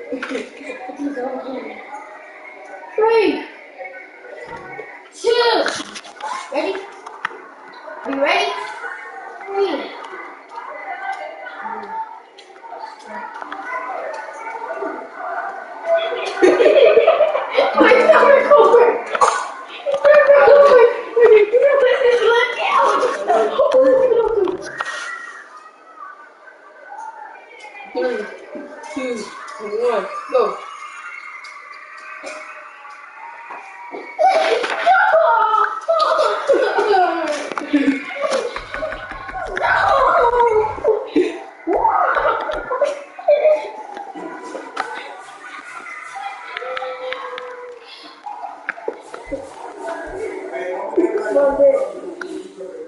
3, 2. Ready? Are you ready? 3. My stomach over. Three, 2, 1, go.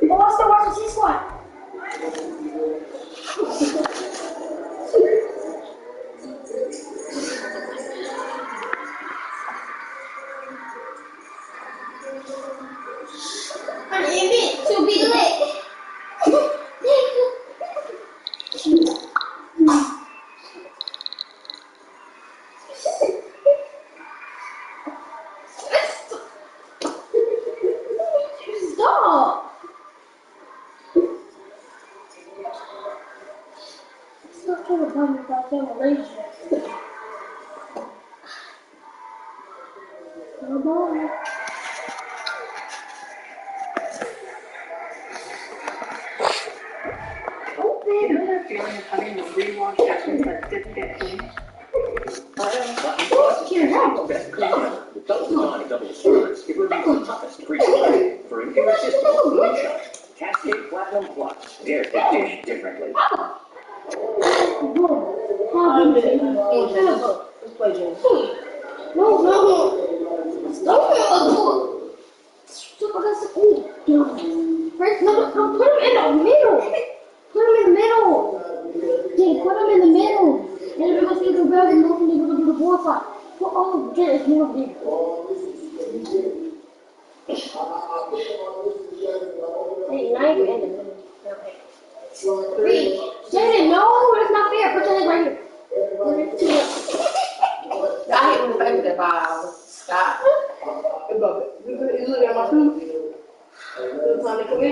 Oh, I still watching C-Squad. I'm in it to be lit. Stop. Stop trying to tell me about ventilation. Come on. You know that feeling of having to rewash dishes that didn't get cleaned? With double wide double serves, it would be the toughest grease for an irresistible food shot. Cascade Platinum Plus dares to dish differently. Let's play, James. No. Stop. First, no, put him in the middle. Put him in the middle. Jay, put him in the middle. And then we're going to see the bell and we're going to do the ball fight. Put all of Jay, more of it. Hey, now you're in the middle. Okay. 3. Jaden, no, that's not fair. Put your leg right here. I hate when the face with that ball. Stop. You look at my food? It's time to come in.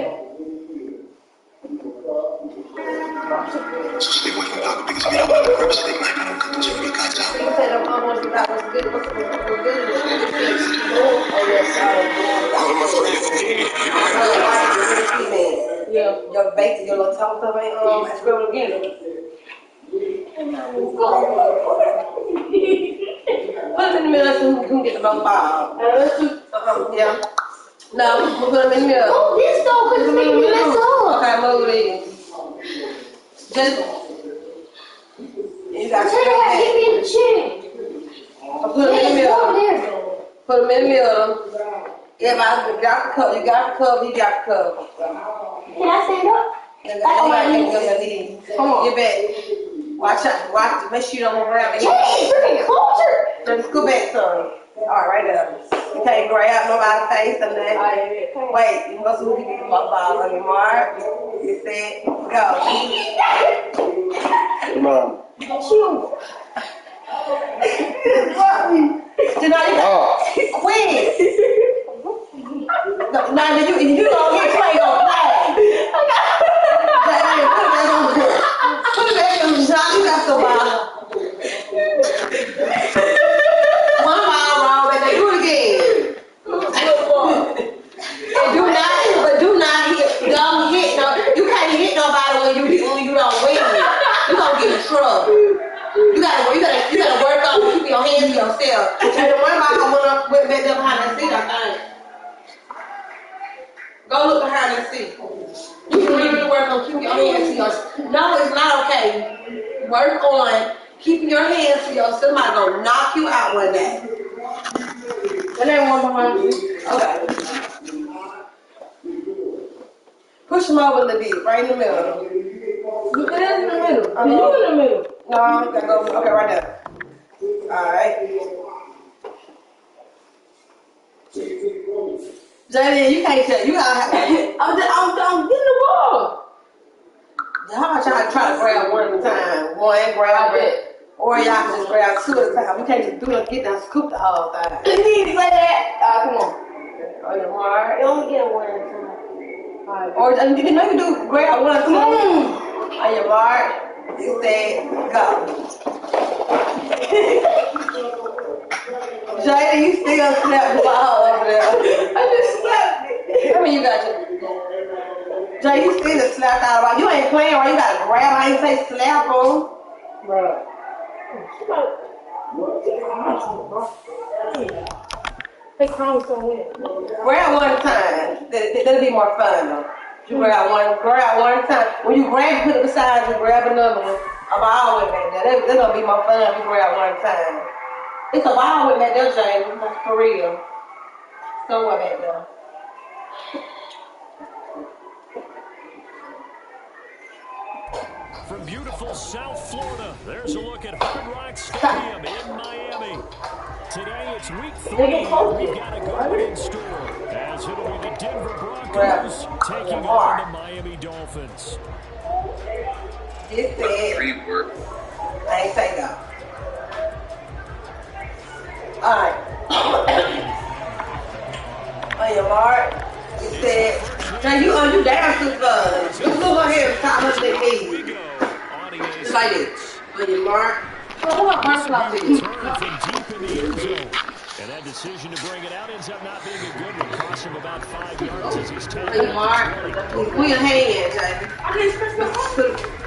Stay away from Taco because if you don't want to grab a steak knife and cut those free cuts out. People say them almost that was good. Was good. Oh, yes. Yeah, your bake, your little top of it, scroll again. Put them in the middle so we can get the both ball. Yeah. No, we'll put them in the middle. Oh, this though, because it's making me mess up. Okay, move it. Just, you got to Hit me in the chin. put them in the middle. Put them in the middle. Everybody, you got the cover, you got the cover, you got the cover. Can I stand up? Come on, get back. Watch out, make sure you don't move around. Jay, it's freaking closer. Just go back, son. Alright, right there. You can't grab nobody's face and then. Wait, you must move your ball on your mark. You set, go. Come on. Chill. Quit. Now, you don't get played on flag. Put it back in the shot. You got the ball. One ball wrong, but they do it again. And do not hit. Don't hit. No, you can't hit nobody when you don't win. You gonna get in trouble. You gotta work on keeping your hands to yourself. And the one ball went back there behind the seat, I think. Go look behind the seat. You can really work on keeping your hands to yourself. No, it's not okay. Work on keeping your hands to yourself. Somebody gonna knock you out one day. There ain't one behind you. Okay. Push them over a little bit, right in the middle. You put it in the middle. You in the middle. No, you gotta go. Okay, right there. Alright. Jay, you can't tell. You gotta have. I'm getting the ball. How about y'all try to grab one at a time? One, grab it. Or y'all can just grab two at a time. You can't just do it, get down, scoop the whole thing. You need to say that. Come on. On your mark. You only get one at a time. Alright. Or you know you do grab one, two. On your mark. You said, go. Jada, you still slapped the ball over there. I just slapped it. I mean, you got your. Jay, you still slapped out about. You ain't playing right. You gotta grab. I ain't say slap on. Bro. They call me so weird. Grab one time. That'll be more fun though. You grab one time. When you grab, you put it beside you, grab another one. A ball with that. That's gonna be more fun if you grab one time. It's a ball with that there, Jay. For real. So what back there? From beautiful South Florida, there's a look at Hard Rock Stadium in Miami. Today it's week 3, and we've got a good one in store, as it'll be the Denver Broncos taking on the Miami Dolphins. It's it. I ain't say that. Alright. On your mark, you said, now you down too far. You go ahead and top up that knee. Just like this. On your mark. From deep in the end zone. And that decision to bring it out ends up not being a good one. Cost him about 5 yards as he's taken. On your mark. Put your hand, Jamie.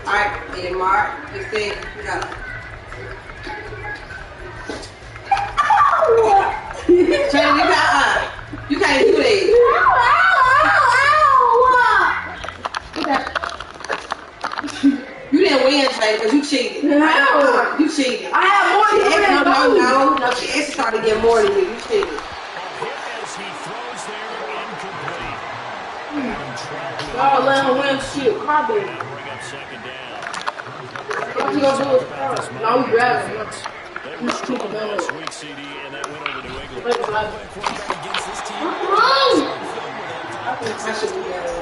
Alright, on your mark. You said, go. Jamie, you can't do that. You didn't win, Jay, because you cheated. No. You cheated. I have more than you. No. She actually started to get more than you. You cheated. A hit as he throws there, incomplete. Y'all let him win shit. Copy. Now bring up second down. What you gonna do is no, I'm grabbing. They were strong last week, CD, and that went over New England. Quarterback against this team. I think I should be better.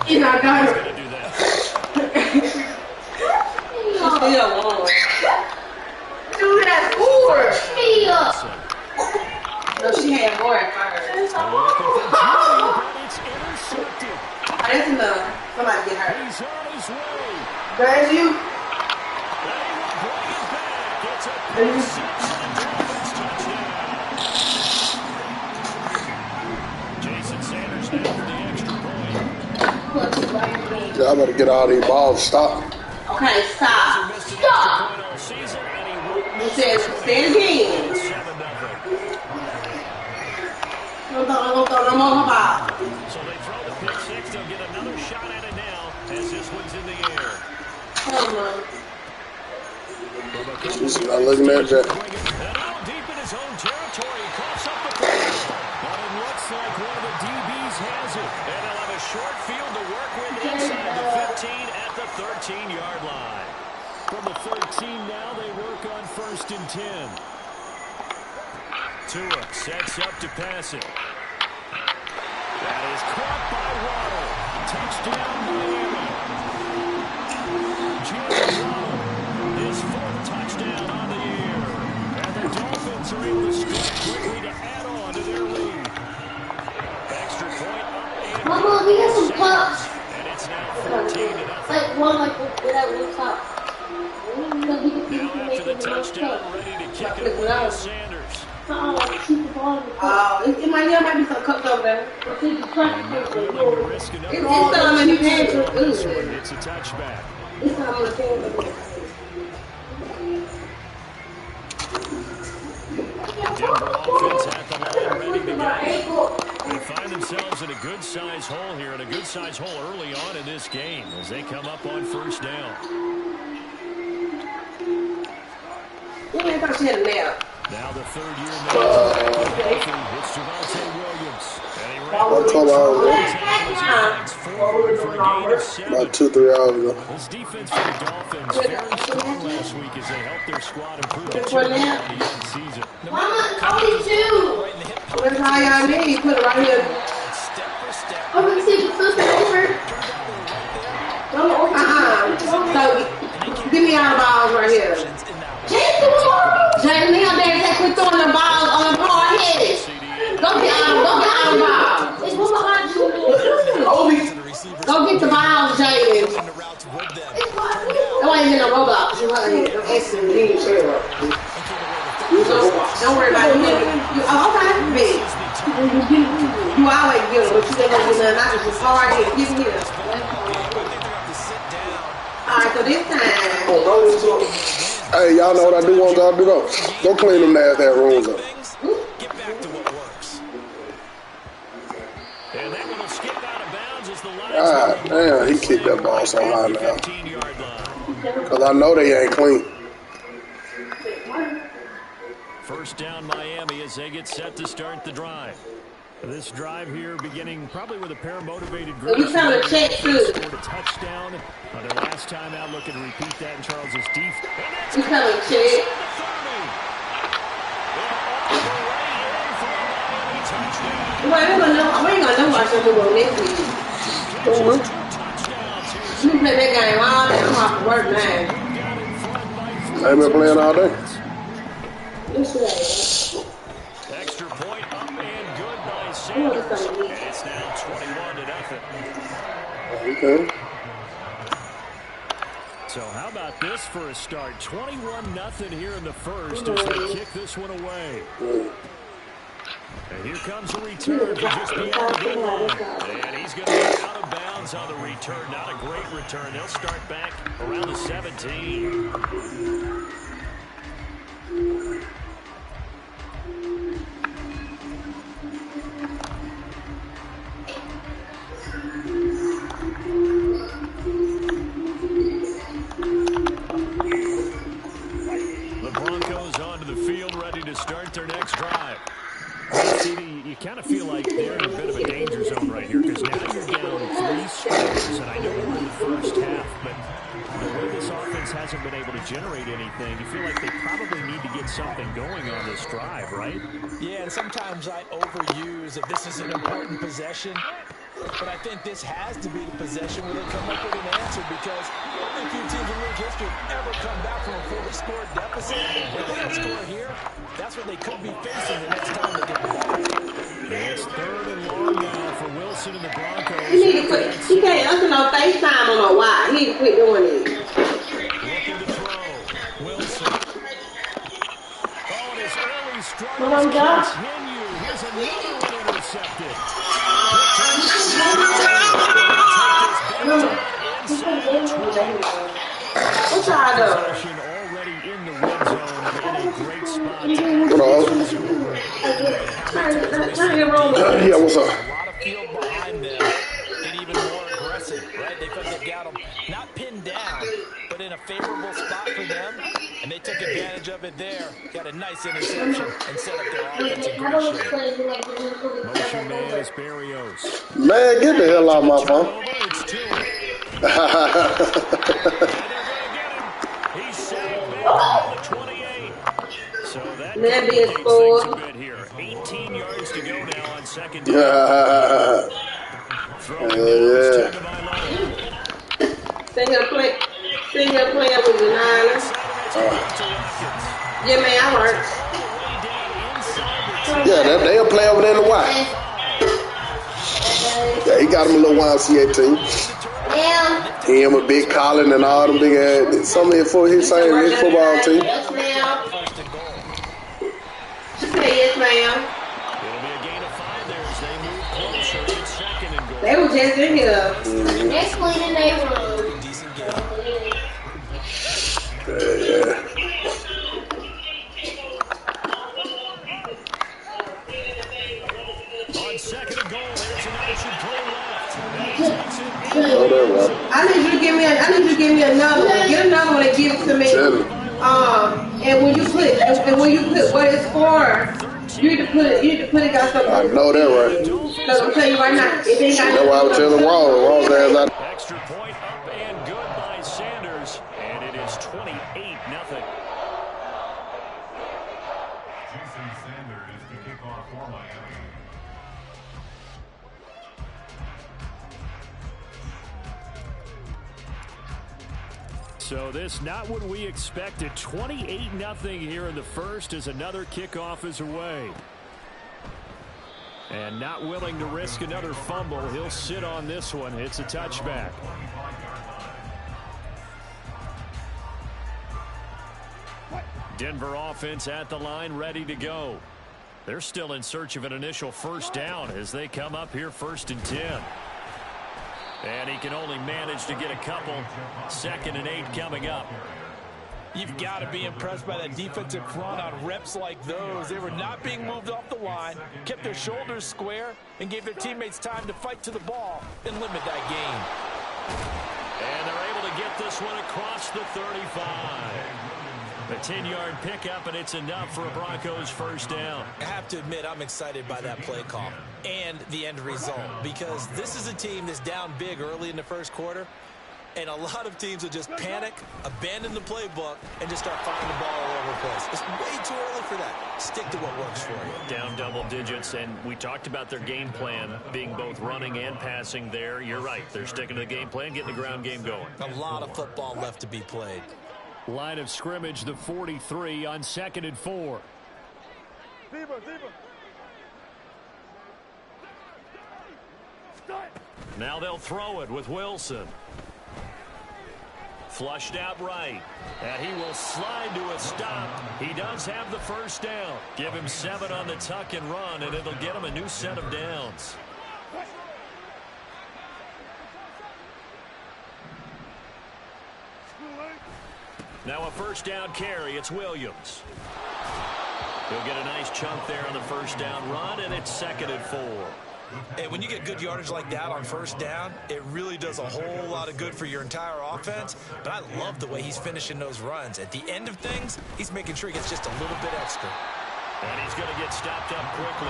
He's not done. Still won. Dude, that's four. No, she had more at first. It's intercepted. That's enough. Somebody get hurt. He's on his way. There's you. Jason Sanders now for the extra point. Y'all better get all these balls. Stop. Okay, stop. Stop. He says, say it again. Don't throw no more ball. So they throw the pick six. They'll get another shot at it now as this one's in the air. Come on. She's not looking at that. And out deep in his own territory, he coughs up the ball. But it looks like one of the DBs has it. And they'll have a short field to work with inside the 15 at the 13-yard line. From the 13 now, they work on 1st and 10. Tua sets up to pass it. That is caught by Waddle. Touchdown, Miami. Jalen Waddle, his 4th touchdown on the year. And the Dolphins are able to strike quickly to add on to their lead. Extra point up. Mama, we got some pups. And it's now 14-0. Like one like that looks up. Now after the touchdown, ready to kick it away is Sanders. It might be some cups over there. And not willing to risk another. It's some in the pants. It's a touchback. It's some in the pants. Denver offense at the line, ready to go. They find themselves in a good-sized hole here, and a good-sized hole early on in this game as they come up on 1st down. I thought she had a nail. Now the 3rd-year man. It's Javonte Williams. And he ran About 12 hours for a gain of 7. About 2-3 hours ago. This defense for the Dolphins very strong last week as they helped their squad improve to 2 on the end season. Mama, only two. That's all y'all need. Put it right here. me all the balls right here. Jamie, Leon, Daddy, quit throwing the balls on the hard headed. Go get all the balls. It's one behind you. Go get the balls, Jamie. That ain't in no Roblox. You right here. Don't worry about it. Okay, big. You always give them, but you ain't gonna get nothing. I just hard headed. Give me here. Alright, so this time. Hey, y'all know what I do want y'all to do though? Go clean them nasty rooms up. Get back to what works. And that one will skip out of bounds as the line. God damn, he kicked that ball so high now. 15-yard line. Because I know they ain't clean. First down Miami as they get set to start the drive. This drive here beginning probably with a pair of motivated groups. You trying to check too. Scored a touchdown on their last time out, looking to repeat that in Charles's defense. You trying to check. We ain't gonna know watch them move on next week. You play that game all day. I'm off work now. I ain't been playing all day. Extra point up and good by Sanders. And it's now 21-0. Okay. So how about this for a start? 21-0 here in the first as they kick this one away. And here comes a return from just beyond the goal line. And he's going to be out of bounds on the return. Not a great return. They'll start back around the 17. The Broncos onto the field, ready to start their next drive. CD, you kind of feel like they're in a bit of a danger zone right here because now you're down 3 scores, and I know we're in the first half, but the way this offense hasn't been able to generate anything, you feel like they probably need to get something going on this drive, right? Yeah, and sometimes I overuse that this is an important possession, but I think this has to be the possession where they come up with an answer because only a few teams in league history have ever come back from a 4-score deficit. If they don't score here, that's what they could be facing the next time they get the ball. It's 3rd and long now for Wilson and the Broncos. He need to quit. He can't answer no FaceTime. I don't know why. He need to quit doing it. Looking to throw. Wilson. Oh, and his early struggles Come on, Josh. continue. Here's another one intercepted. What's y'all doing? Possession already in the red zone and in a great spot. What up? Turn your room. Yeah, what's up? A lot of field behind them and even more aggressive, right? They felt they've got them not pinned down, but in a favorable spot for them, and they took advantage of it there. Got a nice interception and set up their offense in great shape. Motion man is Barrios. Man, get the hell out of my phone. It's 2. He's sacked back to the 28. So that Maybe takes it's 4. things a bit here. 18 yards to go now on second down. Yeah. Throwing down is taken by Lyle. Sit here playing with the Niners. Yeah, man, I work. Yeah, they'll play over there in the Y. Yeah, he got him a little YMCA team. Yeah. Him, a big Colin, and all them big ass. Some of his football team. Yes, ma'am. Hey, yes, ma'am. It'll be a gain of 5 there as they move closer. It's second and goal. They were just in here. They're cleaning their room. Yeah. On second and goal, there's an option play left. Oh, there, Rob. I need you to give me another one. Get another one and give it to me. Tell him. And when you put what it's for, you need to put it got something. I know that right. Because I'm telling you right now, it ain't got That's why I was telling Raw's ass out. Extra point up and good by Sanders. And it is 28-0. Jason Sanders to kick off for Miami. So this not what we expected. 28-0 here in the first as another kickoff is away. And not willing to risk another fumble. He'll sit on this one. It's a touchback. Denver offense at the line, ready to go. They're still in search of an initial first down as they come up here 1st and 10. And he can only manage to get a couple. 2nd and 8 coming up. You've got to be impressed by that defensive front on reps like those. They were not being moved off the line, kept their shoulders square, and gave their teammates time to fight to the ball and limit that gain. And they're able to get this one across the 35. A 10-yard pickup, and it's enough for a Broncos first down. I have to admit, I'm excited by that play call and the end result, because this is a team that's down big early in the first quarter, and a lot of teams will just panic, abandon the playbook, and just start firing the ball all over the place. It's way too early for that. Stick to what works for you. Down double digits, and we talked about their game plan being both running and passing there. You're right. They're sticking to the game plan, getting the ground game going. A lot of football left to be played. Line of scrimmage, the 43 on 2nd and 4. Now they'll throw it with Wilson. Flushed out right. And he will slide to a stop. He does have the first down. Give him 7 on the tuck and run, and it'll get him a new set of downs. Now a first down carry. It's Williams. He'll get a nice chunk there on the first down run, and it's 2nd and 4. And when you get good yardage like that on first down, it really does a whole lot of good for your entire offense. But I love the way he's finishing those runs. At the end of things, he's making sure he gets just a little bit extra. And he's going to get stopped up quickly.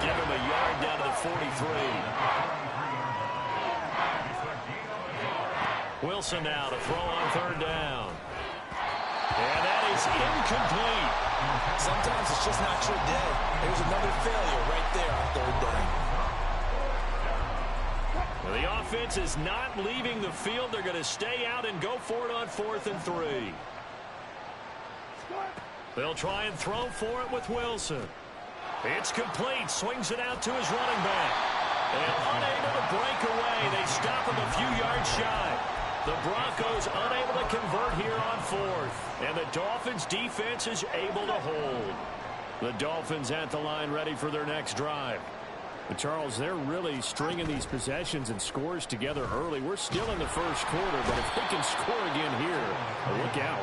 Give him a yard down to the 43. Wilson now to throw on 3rd down. And that is incomplete. Sometimes it's just not your day. There's another failure right there on 3rd down. Well, the offense is not leaving the field. They're going to stay out and go for it on 4th and 3. They'll try and throw for it with Wilson. It's complete. Swings it out to his running back. And unable to break away. They stop him a few yards shy. The Broncos unable to convert here on 4th. And the Dolphins defense is able to hold. The Dolphins at the line ready for their next drive. But Charles, they're really stringing these possessions and scores together early. We're still in the first quarter, but if they can score again here, look out.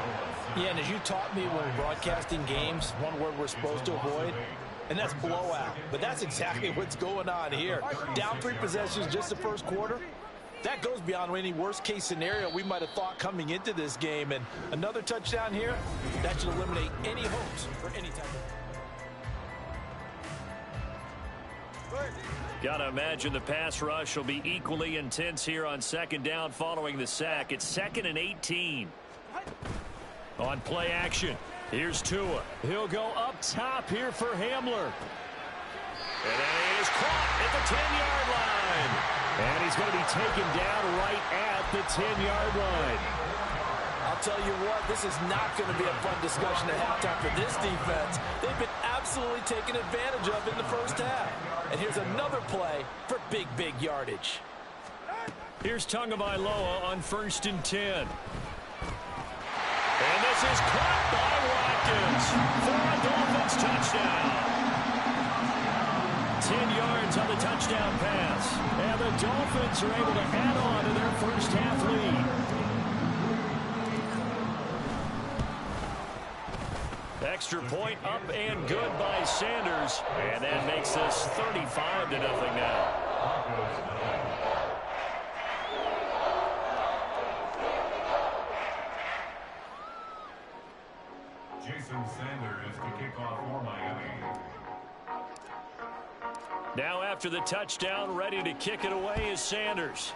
Yeah, and as you taught me when we're broadcasting games, one word we're supposed to avoid, and that's blowout. But that's exactly what's going on here. Down 3 possessions just the first quarter. That goes beyond any worst-case scenario we might have thought coming into this game. And another touchdown here, that should eliminate any hopes for any type of... Got to imagine the pass rush will be equally intense here on 2nd down following the sack. It's 2nd and 18. On play action, here's Tua. He'll go up top here for Hamler. And then he is caught at the 10-yard line. And he's going to be taken down right at the 10-yard line. I'll tell you what, this is not going to be a fun discussion at halftime for this defense. They've been absolutely taken advantage of in the first half. And here's another play for big yardage. Here's Tagovailoa on 1st and 10. And this is caught by Watkins for a Dolphins touchdown. 10 yards on the touchdown pass. And the Dolphins are able to add on to their first half lead. Extra point up and good by Sanders. And that makes this 35-0 now. Jason Sanders to kick off for Miami. Now after the touchdown, ready to kick it away is Sanders.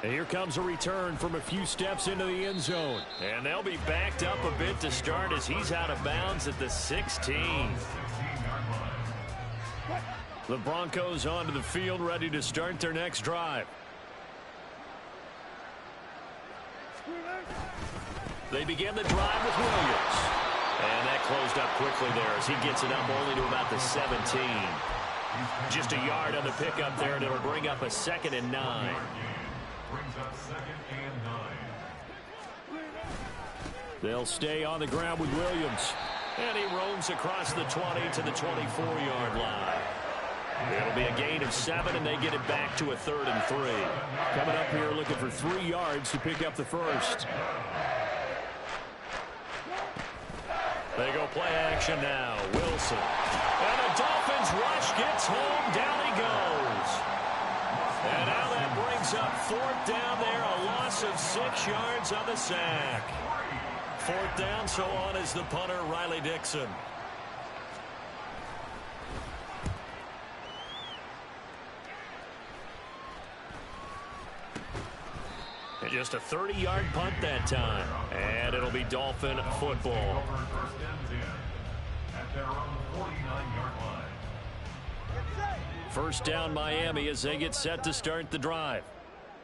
And here comes a return from a few steps into the end zone. And they'll be backed up a bit to start as he's out of bounds at the 16. The Broncos onto the field ready to start their next drive. They begin the drive with Williams. And that closed up quickly there as he gets it up only to about the 17. Just a yard on the pickup there, and it'll bring up a 2nd and 9. Brings up 2nd and 9. They'll stay on the ground with Williams. And he roams across the 20 to the 24-yard line. It'll be a gain of 7, and they get it back to a 3rd and 3. Coming up here looking for 3 yards to pick up the first. They go play action now. Wilson. And the Dolphins rush gets home. Down he goes. And now that brings up 4th down there. A loss of 6 yards on the sack. 4th down, so on is the punter, Riley Dixon. And just a 30-yard punt that time. And it'll be Dolphin football. First and 10 at their own 49-yard line. First down Miami as they get set to start the drive.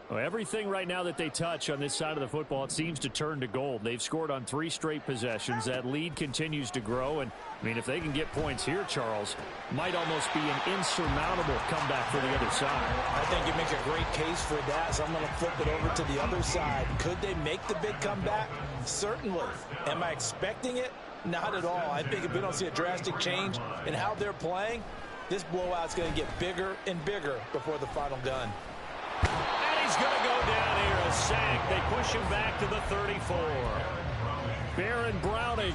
Well, everything right now that they touch on this side of the football, it seems to turn to gold. They've scored on 3 straight possessions. That lead continues to grow. And, I mean, if they can get points here, Charles, might almost be an insurmountable comeback for the other side. I think you make a great case for that, so I'm going to flip it over to the other side. Could they make the big comeback? Certainly. Am I expecting it? Not at all. I think if we don't see a drastic change in how they're playing, this blowout's going to get bigger and bigger before the final gun. He's going to go down here, a sack. They push him back to the 34. Baron Browning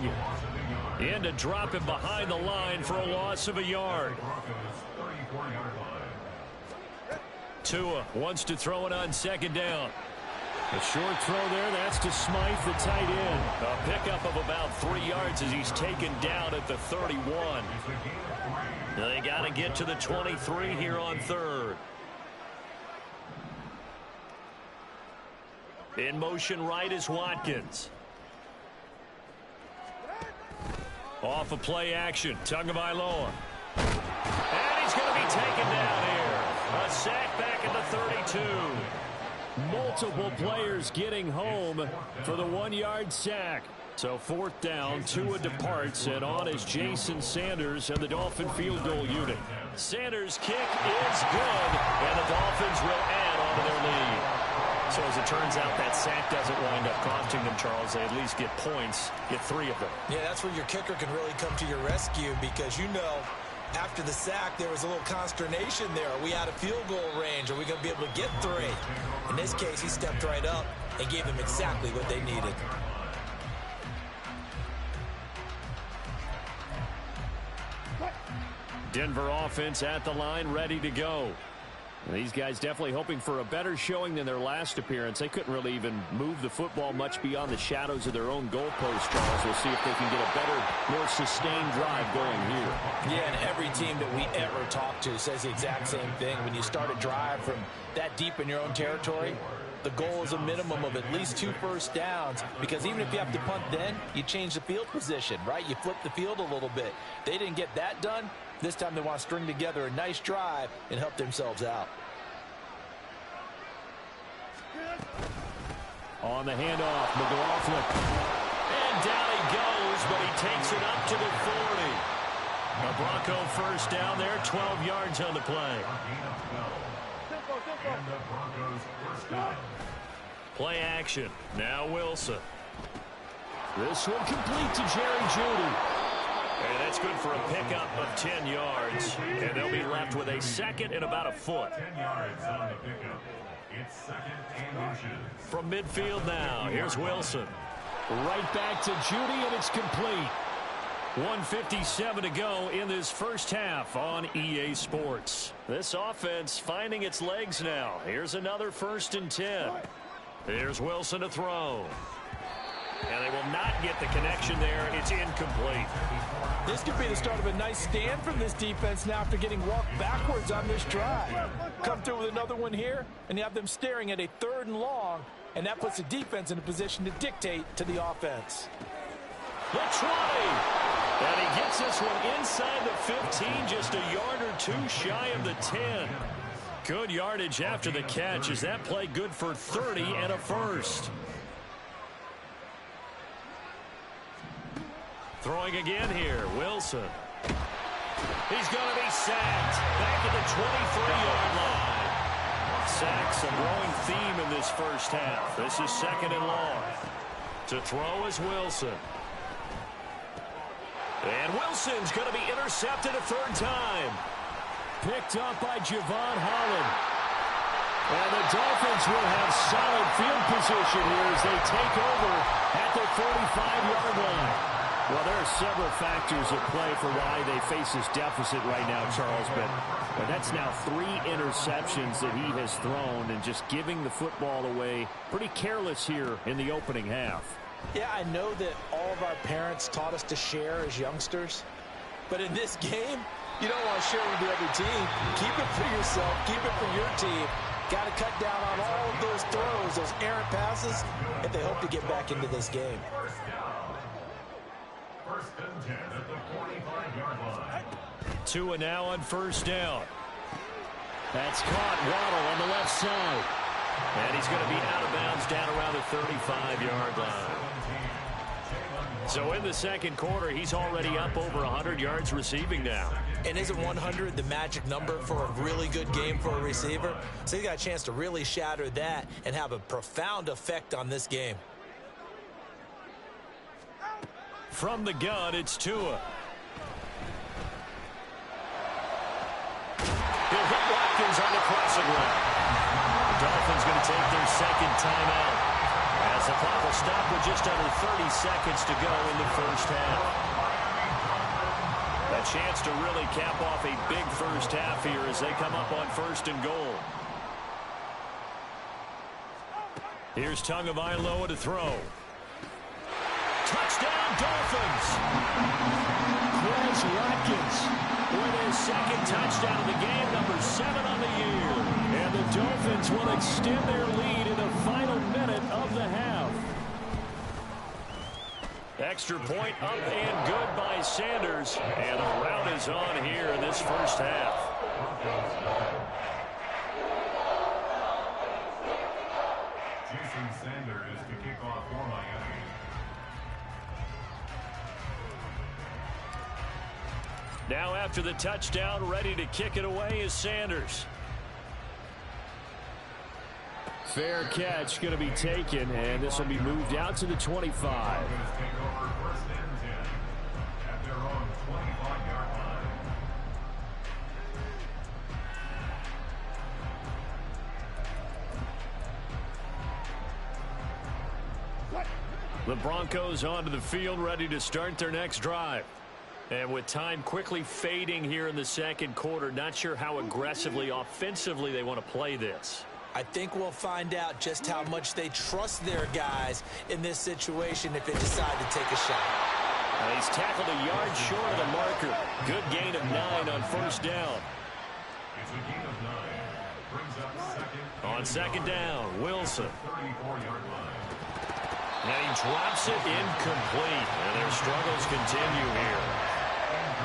in to drop him behind the line for a loss of a yard. Tua wants to throw it on 2nd down. A short throw there, that's to Smythe, the tight end. A pickup of about 3 yards as he's taken down at the 31. They got to get to the 23 here on 3rd. In motion right is Watkins. Off of play action, Tagovailoa. And he's going to be taken down here. A sack back at the 32. Multiple players getting home for the 1-yard sack. So 4th down, Tua departs, and on is Jason Sanders and the Dolphin field goal unit. Sanders' kick is good, and the Dolphins will add on to their lead. So as it turns out, that sack doesn't wind up costing them, Charles. They at least get points, get 3 of them. Yeah, that's where your kicker can really come to your rescue because, you know, after the sack, there was a little consternation there. Are we out of field goal range? Are we going to be able to get 3? In this case, he stepped right up and gave them exactly what they needed. Denver offense at the line, ready to go. These guys definitely hoping for a better showing than their last appearance. They couldn't really even move the football much beyond the shadows of their own goalpost, Charles. We'll see if they can get a better, more sustained drive going here. Yeah, and every team that we ever talk to says the exact same thing. When you start a drive from that deep in your own territory, the goal is a minimum of at least 2 first downs, because even if you have to punt then, you change the field position, right? You flip the field a little bit. They didn't get that done. This time they want to string together a nice drive and help themselves out. On the handoff, McLaughlin. And down he goes, but he takes it up to the 40. A Bronco first down there, 12 yards on the play. Play action. Now Wilson. This one complete to Jerry Jeudy. And that's good for a pickup of 10 yards. And they'll be left with a 2nd and about a foot. 10 yards on the pickup. It's 2nd and inches. From midfield now, here's Wilson. Right back to Jeudy, and it's complete. 1:57 to go in this first half on EA Sports. This offense finding its legs now. Here's another 1st and 10. Here's Wilson to throw. And they will not get the connection there. It's incomplete. This could be the start of a nice stand from this defense now after getting walked backwards on this drive. Come through with another one here, and you have them staring at a 3rd and long, and that puts the defense in a position to dictate to the offense. The 20. And he gets this one inside the 15, just a yard or 2 shy of the 10. Good yardage after the catch. Is that play good for 30 and a first? Throwing again here, Wilson. He's going to be sacked. Back at the 23-yard line. Sacks a growing theme in this first half. This is 2nd and long. To throw is Wilson. And Wilson's going to be intercepted a 3rd time. Picked up by Javon Holland. And the Dolphins will have solid field position here as they take over at the 45-yard line. Well, there are several factors at play for why they face this deficit right now, Charles, but that's now 3 interceptions that he has thrown and just giving the football away pretty careless here in the opening half. Yeah, I know that all of our parents taught us to share as youngsters, but in this game, you don't want to share with the other team. Keep it for yourself. Keep it for your team. Got to cut down on all of those throws, those errant passes, if they hope to get back into this game. 1st and 10 at the 45-yard line. Tua now on 1st down. That's caught. Waddle on the left side. And he's going to be out of bounds down around the 35-yard line. So in the 2nd quarter, he's already up over 100 yards receiving now. And isn't 100 the magic number for a really good game for a receiver? So he's got a chance to really shatter that and have a profound effect on this game. From the gun, it's Tua. He'll hit Watkins on the crossing route. The Dolphins going to take their 2nd timeout as the clock will stop with just under 30 seconds to go in the first half. A chance to really cap off a big first half here as they come up on 1st and goal. Here's Tagovailoa to throw. Touchdown, Dolphins! Quez Watkins with his 2nd touchdown of the game, number 7 on the year. And the Dolphins will extend their lead in the final minute of the half. Extra point up and good by Sanders. And the rout is on here in this first half. Jason Sanders to kick off for Miami. Now after the touchdown, ready to kick it away is Sanders. Fair catch going to be taken, and this will be moved out to the 25. Take over 1st and 10 at their own 25-yard line. The Broncos onto the field, ready to start their next drive. And with time quickly fading here in the 2nd quarter, not sure how aggressively, offensively they want to play this. I think we'll find out just how much they trust their guys in this situation if they decide to take a shot. He's tackled a yard short of the marker. Good gain of 9 on 1st down. It's a gain of 9. Brings up 2nd. On 2nd down, Wilson. 34-yard line. And he drops it incomplete. And their struggles continue here.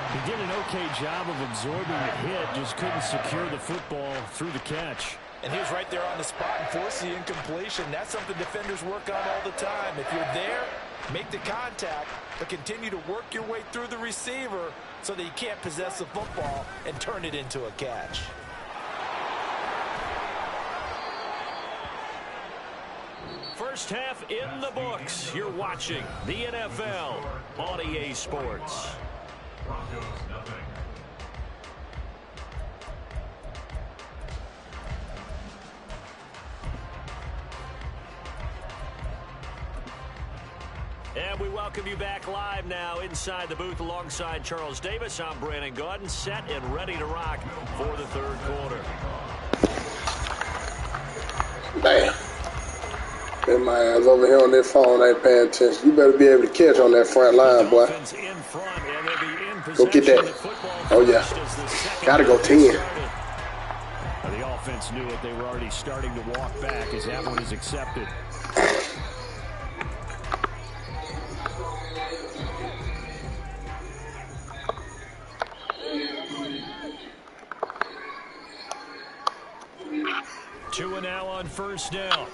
He did an okay job of absorbing the hit, just couldn't secure the football through the catch. And he was right there on the spot and forced the incompletion. That's something defenders work on all the time. If you're there, make the contact, but continue to work your way through the receiver so that you can't possess the football and turn it into a catch. First half in the books. You're watching the NFL on EA Sports. Broncos nothing. And we welcome you back live now inside the booth alongside Charles Davis. I'm Brandon Gordon, set and ready to rock for the 3rd quarter. Damn. That my ass over here on that phone ain't paying attention. You better be able to catch on that front line, boy. Go get that. Oh, yeah. Gotta go 10. The offense knew it. They were already starting to walk back as that one is accepted. Tua now on 1st down.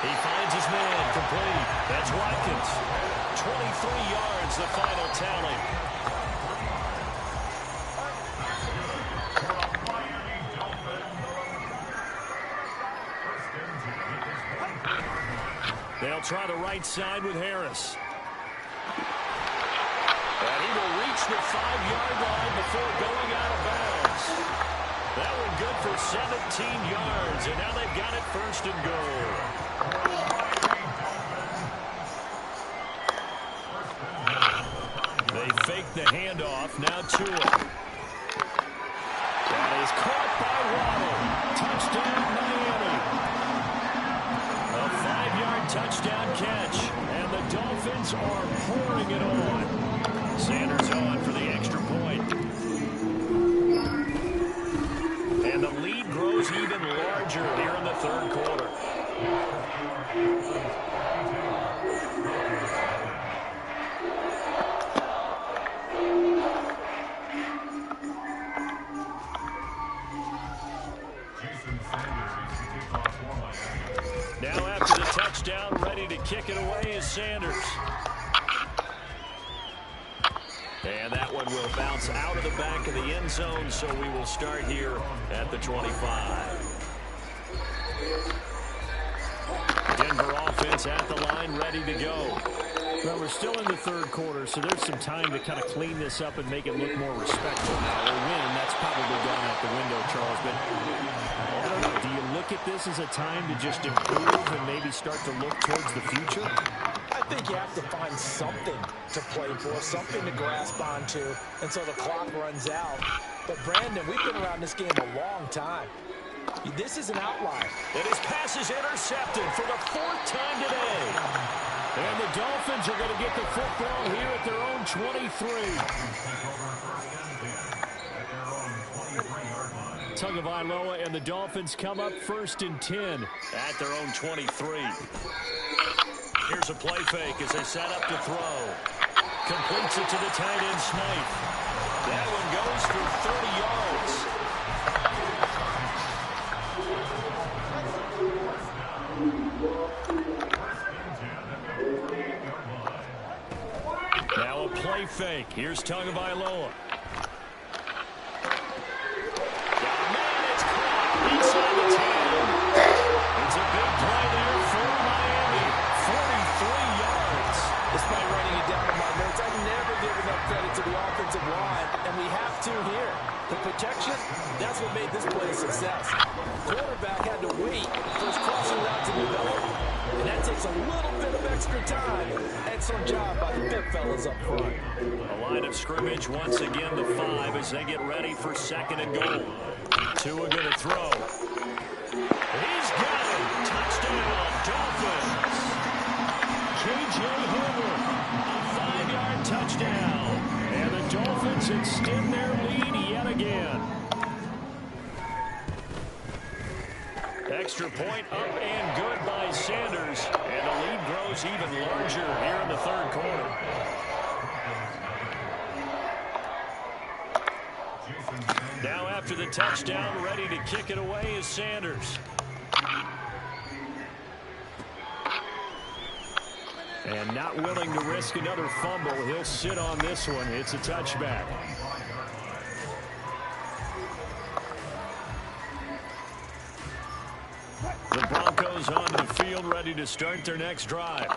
He finds his man complete. That's Watkins. yards, the final tally. They'll try the right side with Harris. And he will reach the 5-yard line before going out of bounds. That one good for 17 yards, and now they've got it first and goal. They fake the handoff, now to him. That is caught by Waddle. Touchdown, Miami. A 5-yard touchdown catch, and the Dolphins are pouring it on. Sanders on for the extra point. And the lead grows even larger here in the third quarter. Now after the touchdown, ready to kick it away is Sanders. And that one will bounce out of the back of the end zone, so we will start here at the 25. Denver offense at the line, ready to go. Well, we're still in the third quarter, so there's some time to kind of clean this up and make it look more respectful. Now, a win, that's probably gone out the window, Charles, but I don't know. Do you look at this as a time to just improve and maybe start to look towards the future? I think you have to find something to play for, something to grasp onto until the clock runs out. But, Brandon, we've been around this game a long time. This is an outlier. And his pass is intercepted for the 4th time today. And the Dolphins are going to get the football here at their own 23. Tagovailoa and the Dolphins come up 1st and 10 at their own 23. Here's a play fake as they set up to throw. Completes it to the tight end, Smythe. That one goes for 30 yards. Now a play fake. Here's Tagovailoa. Inside the 10. It's a big play there for Miami. 43 yards. Despite writing it down in my notes, I've never given enough credit to the offensive line, and we have to here. The protection, that's what made this play a success. Quarterback had to wait for his crossing route to develop, and that takes a little bit of extra time. Excellent job by the big fellas up front. A line of scrimmage once again, the 5 as they get ready for 2nd and goal. Tua going to throw. He's got it. Touchdown, Dolphins. K.J. Hamler, a 5-yard touchdown. And the Dolphins extend their lead yet again. Extra point up and good by Sanders. And the lead grows even larger here in the third quarter. Now after the touchdown, ready to kick it away is Sanders. And not willing to risk another fumble. He'll sit on this one. It's a touchback. The Broncos onto the field, ready to start their next drive.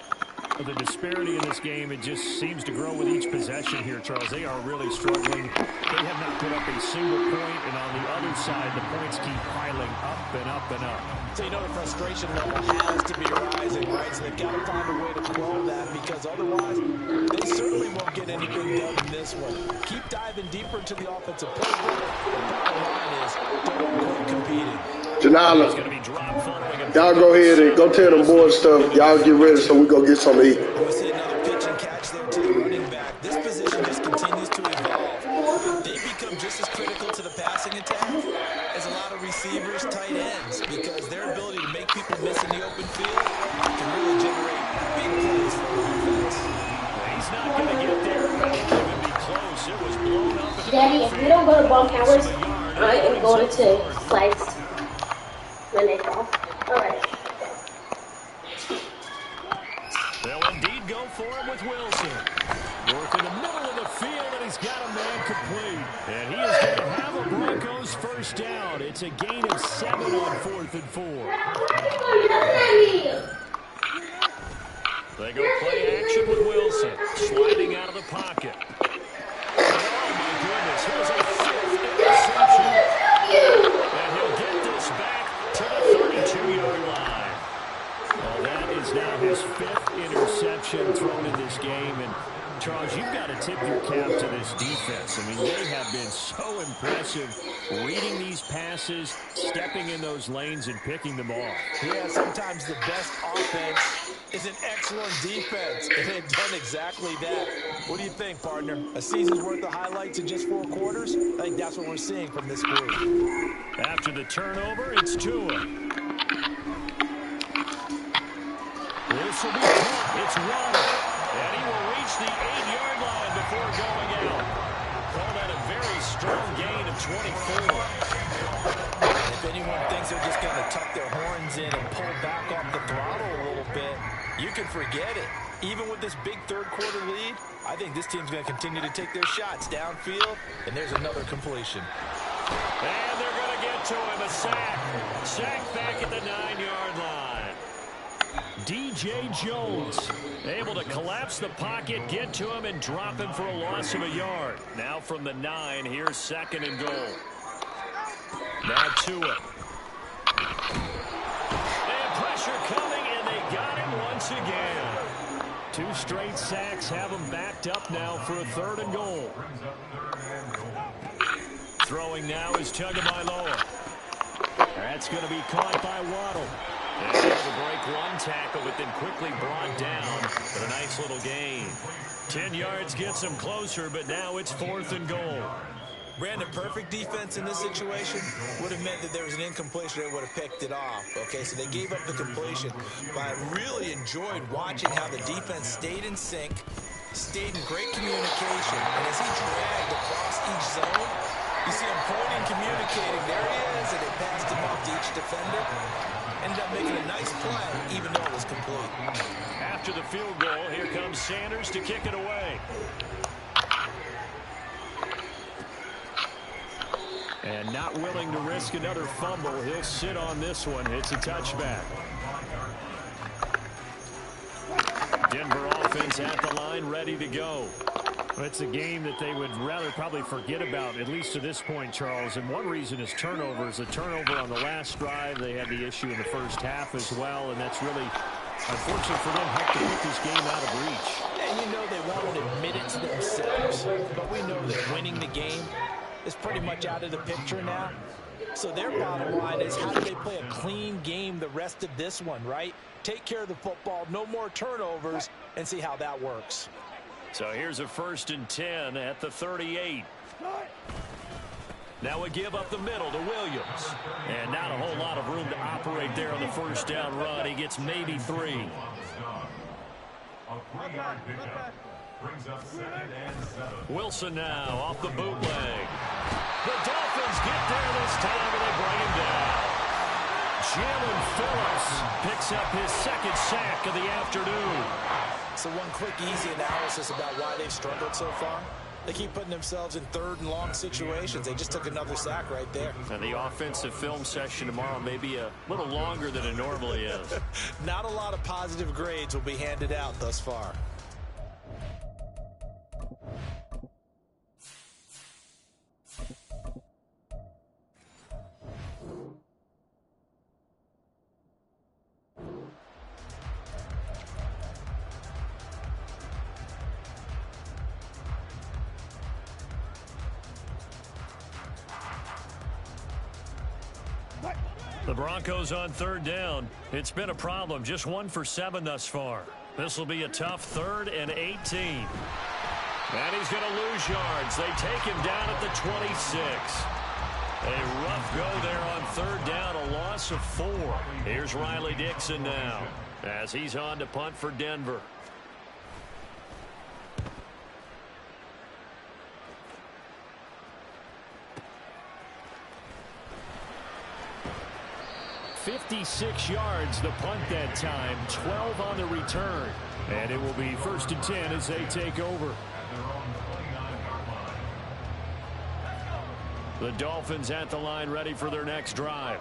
The disparity in this game, it just seems to grow with each possession here, Charles. They are really struggling. They have not put up a single point, and on the other side, the points keep piling up and up and up. So you know the frustration level has to be rising, right? So they've got to find a way to quell that, because otherwise they certainly won't get anything done in this one. Keep diving deeper into the offensive playbook. The bottom line is don't quit competing. Janala, y'all go ahead and go tell them boys stuff. Y'all get ready so we go get something to eat. We see another pitch and catch there to the running back. This position just continues to evolve. They become just as critical to the passing attack as a lot of receivers, tight ends, because their ability to make people miss in the open field can really generate big plays for the offense. He's not going to get there. It wouldn't even be close. It was blown up. Daddy, if we don't go to ball counters, I am going to flags. When they fall. All right. They'll indeed go for him with Wilson. Work in the middle of the field, and he's got a man complete. And he is going to have a Broncos first down. It's a gain of 7 on 4th and 4. They go play action with Wilson, sliding out of the pocket. Oh, my goodness, here's a 5th interception. And he'll get this back to the 32-yard line. Well, that is now his 5th interception thrown in this game. And Charles, you've got to tip your cap to this defense. I mean, they have been so impressive reading these passes, stepping in those lanes, and picking them off. Yeah, sometimes the best offense is an excellent defense, and they've done exactly that. What do you think, partner? A season's worth of highlights in just 4 quarters? I think that's what we're seeing from this group. After the turnover, it's Tua. This will be caught. It's Waddle. And he will reach the 8-yard line before going out. Call that a very strong gain of 24. If anyone thinks they're just going to tuck their horns in and pull back off the throttle a little bit, you can forget it. Even with this big third-quarter lead, I think this team's going to continue to take their shots downfield, and there's another completion. And they're going to get to him, a sack. Sack back at the 9-yard line. DJ Jones able to collapse the pocket, get to him, and drop him for a loss of a yard. Now from the 9, here's 2nd and goal. Now Tua. And pressure coming, and they got him once again. 2 straight sacks have him backed up now for a 3rd and goal. Throwing now is Tagovailoa. That's going to be caught by Waddle. And able to break one tackle, but then quickly brought down. But a nice little gain. 10 yards gets him closer, but now it's 4th and goal. Brandon, perfect defense in this situation would have meant that there was an incompletion. They would have picked it off. Okay, so they gave up the completion. But I really enjoyed watching how the defense stayed in sync, stayed in great communication. And as he dragged across each zone, you see him pointing, communicating. There he is, and they passed him off to each defender. Ended up making a nice play, even though it was complete. After the field goal, here comes Sanders to kick it away. And not willing to risk another fumble, he'll sit on this one. It's a touchback. Denver offense at the line, ready to go. It's a game that they would rather probably forget about, at least to this point, Charles. And one reason is turnovers. A turnover on the last drive. They had the issue in the first half as well, and that's really, unfortunate for them, helped to put this game out of reach. And you know they won't admit it to themselves, but we know that winning the game is pretty much out of the picture now. So their bottom line is, how do they play a clean game the rest of this one, right? Take care of the football, no more turnovers, and see how that works. So here's a 1st and 10 at the 38. Now we give up the middle to Williams. And not a whole lot of room to operate there on the first down run. He gets maybe 3. A 3-yard pickup brings up 2nd and 7. Wilson now off the bootleg. The Dolphins get there this time, and they bring him down. Jalen Phillips picks up his 2nd sack of the afternoon. So one quick, easy analysis about why they've struggled so far. They keep putting themselves in 3rd and long situations. They just took another sack right there. And the offensive film session tomorrow may be a little longer than it normally is. Not a lot of positive grades will be handed out thus far. The Broncos on 3rd down. It's been a problem. Just 1 for 7 thus far. This will be a tough 3rd and 18. And he's going to lose yards. They take him down at the 26. A rough go there on 3rd down, a loss of 4. Here's Riley Dixon now as he's on to punt for Denver. "56 yards the punt that time, 12 on the return. And it will be 1st and 10 as they take over. The Dolphins at the line ready for their next drive.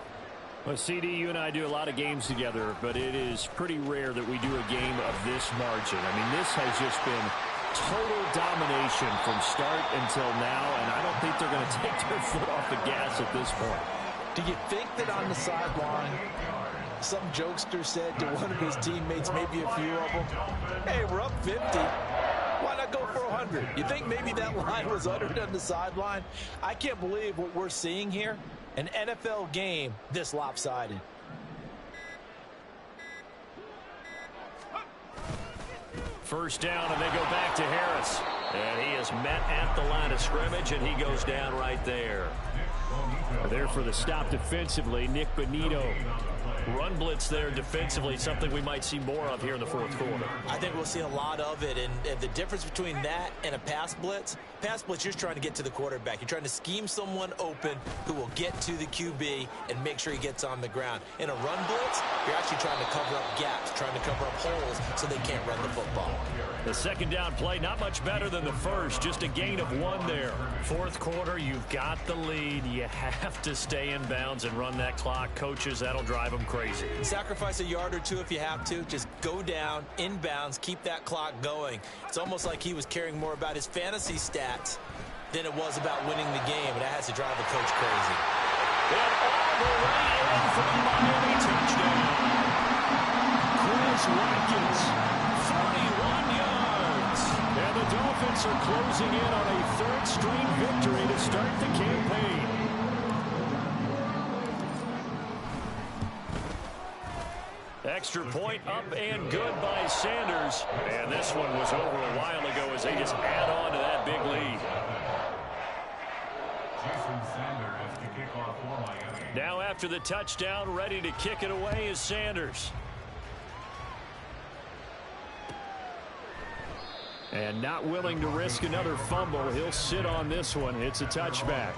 Well, CD, you and I do a lot of games together, but it is pretty rare that we do a game of this margin. I mean, this has just been total domination from start until now, and I don't think they're going to take their foot off the gas at this point. Do you think that on the sideline, some jokester said to one of his teammates, maybe a few of them, hey, we're up 50. Why not go for 100? You think maybe that line was uttered on the sideline? I can't believe what we're seeing here. An NFL game this lopsided. First down, and they go back to Harris. And he is met at the line of scrimmage, and he goes down right there. There for the stop defensively, Nick Bonito. Run blitz there defensively, something we might see more of here in the fourth quarter. I think we'll see a lot of it, and the difference between that and a pass blitz, you're trying to get to the quarterback. You're trying to scheme someone open who will get to the QB and make sure he gets on the ground. In a run blitz, you're actually trying to cover up gaps, trying to cover up holes so they can't run the football. The second down play, not much better than the first, just a gain of 1 there. Fourth quarter, you've got the lead. You have to stay in bounds and run that clock. Coaches, that'll drive them crazy. Sacrifice a yard or two if you have to. Just go down, in bounds, keep that clock going. It's almost like he was caring more about his fantasy stats than it was about winning the game, and that has to drive the coach crazy. And all the way in for the Miami touchdown. Chris Watkins, 41 yards. And the Dolphins are closing in on a third straight victory to start the campaign. Extra point up and good by Sanders. And this one was over a while ago as they just add on to that big lead. Now after the touchdown, ready to kick it away is Sanders. And not willing to risk another fumble. He'll sit on this one. It's a touchback.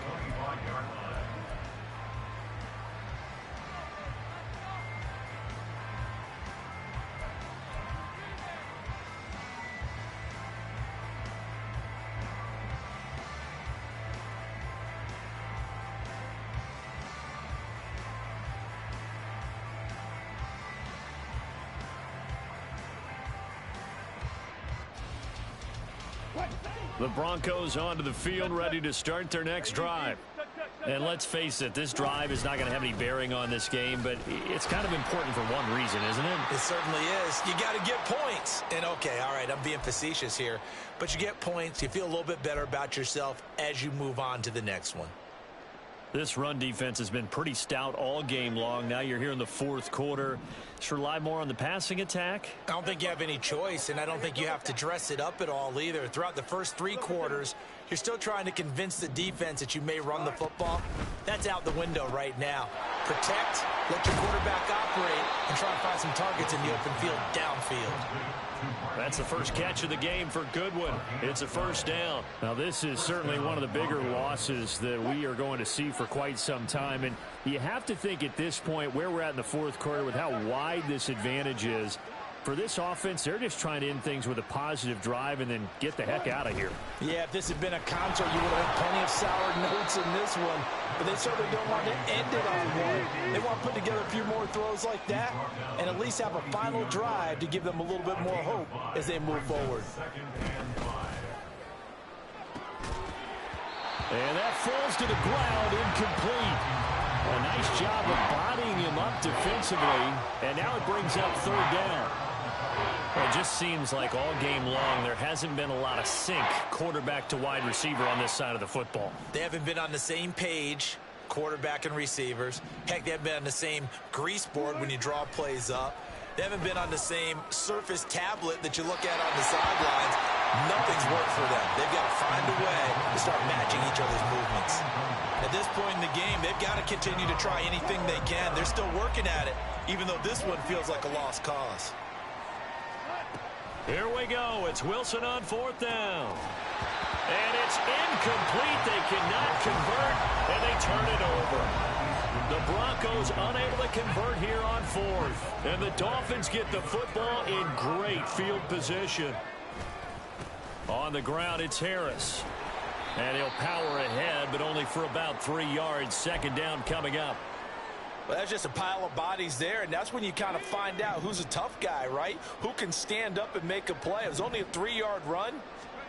The Broncos onto the field, ready to start their next drive. And let's face it, this drive is not going to have any bearing on this game, but it's kind of important for one reason, isn't it? It certainly is. You got to get points. And okay, all right, I'm being facetious here, but you get points. You feel a little bit better about yourself as you move on to the next one. This run defense has been pretty stout all game long. Now you're here in the fourth quarter. Should rely more on the passing attack? I don't think you have any choice, and I don't think you have to dress it up at all either. Throughout the first 3 quarters, you're still trying to convince the defense that you may run the football. That's out the window right now. Protect, let your quarterback operate, and try to find some targets in the open field downfield. That's the first catch of the game for Goodwin. It's a first down. Now, this is certainly one of the bigger losses that we are going to see for quite some time. And you have to think at this point where we're at in the fourth quarter with how wide this advantage is. For this offense, they're just trying to end things with a positive drive and then get the heck out of here. Yeah, if this had been a concert, you would have had plenty of sour notes in this one. But they certainly don't want to end it on one. They want to put together a few more throws like that and at least have a final drive to give them a little bit more hope as they move forward. And that falls to the ground, incomplete. A nice job of bodying him up defensively. And now it brings up third down. Well, it just seems like all game long there hasn't been a lot of sync quarterback to wide receiver on this side of the football. They haven't been on the same page, quarterback and receivers. Heck, they haven't been on the same grease board when you draw plays up. They haven't been on the same surface tablet that you look at on the sidelines. Nothing's worked for them. They've got to find a way to start matching each other's movements. At this point in the game, they've got to continue to try anything they can. They're still working at it, even though this one feels like a lost cause. Here we go. It's Wilson on fourth down. And it's incomplete. They cannot convert, and they turn it over. The Broncos unable to convert here on fourth. And the Dolphins get the football in great field position. On the ground, it's Harris. And he'll power ahead, but only for about 3 yards. Second down coming up. Well, that's just a pile of bodies there, and that's when you kind of find out who's a tough guy, right? Who can stand up and make a play. It was only a 3-yard run,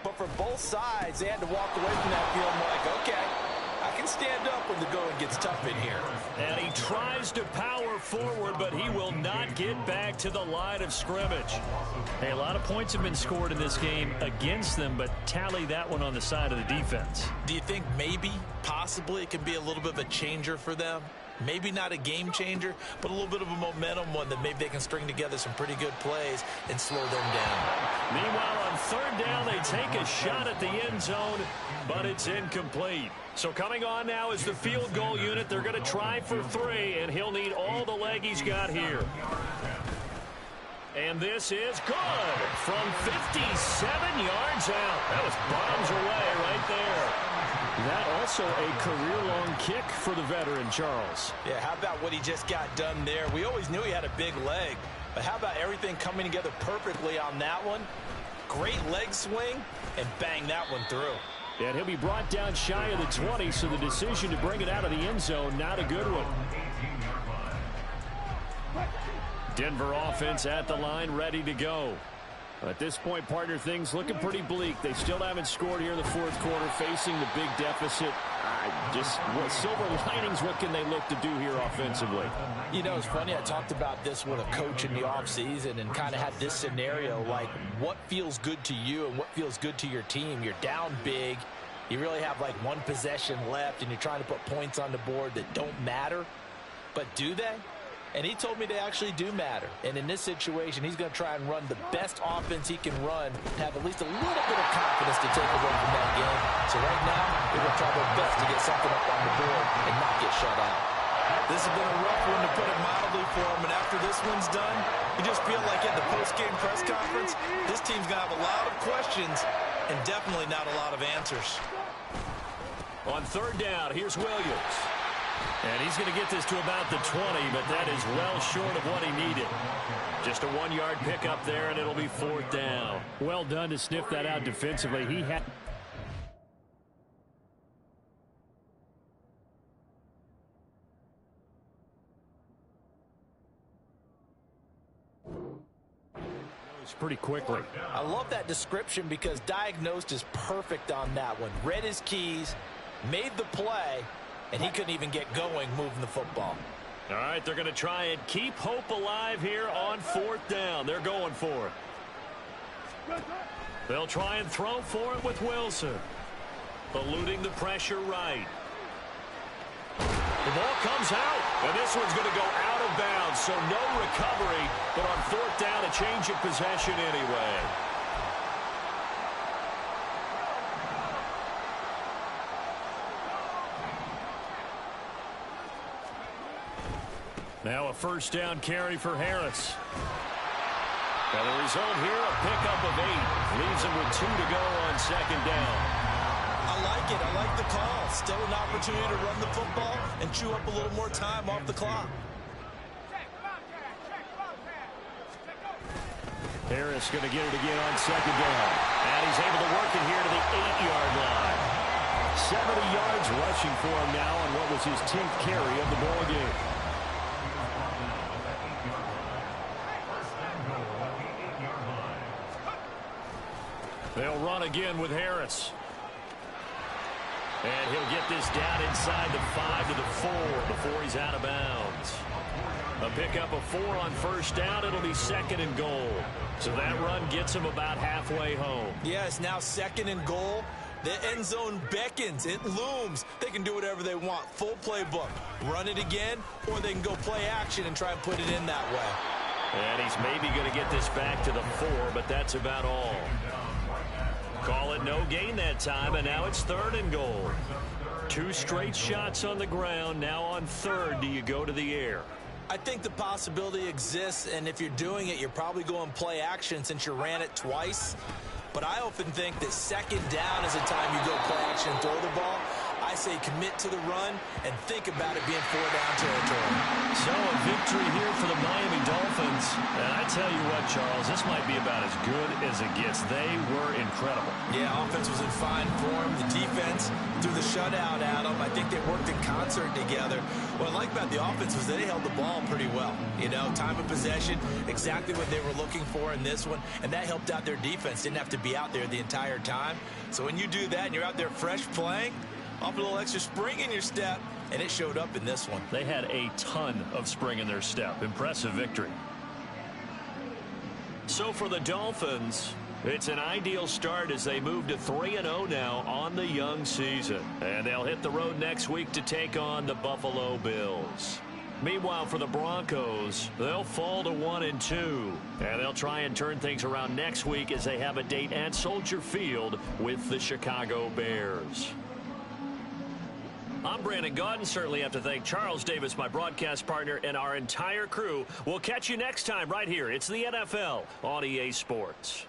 but for both sides, they had to walk away from that field like, okay, I can stand up when the going gets tough in here. And he tries to power forward, but he will not get back to the line of scrimmage. Hey, a lot of points have been scored in this game against them, but tally that one on the side of the defense. Do you think maybe, possibly, it can be a little bit of a changer for them? Maybe not a game changer, but a little bit of a momentum one that maybe they can string together some pretty good plays and slow them down. Meanwhile, on third down, they take a shot at the end zone, but it's incomplete. So coming on now is the field goal unit. They're going to try for 3, and he'll need all the leg he's got here. And this is good from 57 yards out. That was bombs away right there. That also a career-long kick for the veteran, Charles. Yeah, how about what he just got done there? We always knew he had a big leg, but how about everything coming together perfectly on that one? Great leg swing, and bang that one through. And he'll be brought down shy of the 20, so the decision to bring it out of the end zone, not a good one. Denver offense at the line, ready to go. At this point, partner, things looking pretty bleak. They still haven't scored here in the fourth quarter, facing the big deficit. What silver linings, what can they look to do here offensively? You know, it's funny. I talked about this with a coach in the offseason and kind of had this scenario, like what feels good to you and what feels good to your team. You're down big. You really have like one possession left, and you're trying to put points on the board that don't matter. But do they? And he told me they actually do matter. And in this situation, he's going to try and run the best offense he can run, have at least a little bit of confidence to take away from that game. So right now, they're going to try their best to get something up on the board and not get shut out. This has been a rough one, to put it mildly, for him. And after this one's done, you just feel like at the post-game press conference, this team's going to have a lot of questions and definitely not a lot of answers. On third down, here's Williams. And he's going to get this to about the 20, but that is well short of what he needed. Just a 1-yard pickup there, and it'll be fourth down. Well done to sniff that out defensively. He had... pretty quickly. I love that description because diagnosed is perfect on that one. Read his keys, made the play, and he couldn't even get going moving the football. All right, they're going to try and keep hope alive here on fourth down. They're going for it. They'll try and throw for it with Wilson. Eluding the pressure right. The ball comes out, and this one's going to go out of bounds, so no recovery, but on fourth down, a change of possession anyway. Now a first down carry for Harris. And the result here, a pickup of 8. Leaves him with 2 to go on second down. I like it. I like the call. Still an opportunity to run the football and chew up a little more time off the clock. Harris going to get it again on second down. And he's able to work it here to the 8-yard line. 70 yards rushing for him now on what was his 10th carry of the ball game. They'll run again with Harris. And he'll get this down inside the 5 to the 4 before he's out of bounds. A pickup of 4 on first down. It'll be second and goal. So that run gets him about halfway home. Yeah, it's now second and goal. The end zone beckons. It looms. They can do whatever they want. Full playbook. Run it again, or they can go play action and try and put it in that way. And he's maybe going to get this back to the 4, but that's about all. Call it no gain that time, and now it's third and goal. 2 straight shots on the ground. Now on third, do you go to the air? I think the possibility exists, and if you're doing it, you're probably going play action since you ran it twice. But I often think that second down is the time you go play action and throw the ball. I I say commit to the run and think about it being 4-down territory. So a victory here for the Miami Dolphins. And I tell you what, Charles, this might be about as good as it gets. They were incredible. Yeah, offense was in fine form. The defense threw the shutout at them. I think they worked in concert together. What I like about the offense was they held the ball pretty well. You know, time of possession, exactly what they were looking for in this one, and that helped out their defense. Didn't have to be out there the entire time. So when you do that and you're out there fresh playing, off a little extra spring in your step, and it showed up in this one. They had a ton of spring in their step. Impressive victory. So for the Dolphins, it's an ideal start as they move to 3-0 now on the young season. And they'll hit the road next week to take on the Buffalo Bills. Meanwhile, for the Broncos, they'll fall to 1-2. And they'll try and turn things around next week as they have a date at Soldier Field with the Chicago Bears. I'm Brandon Gaudin. Certainly have to thank Charles Davis, my broadcast partner, and our entire crew. We'll catch you next time right here. It's the NFL on EA Sports.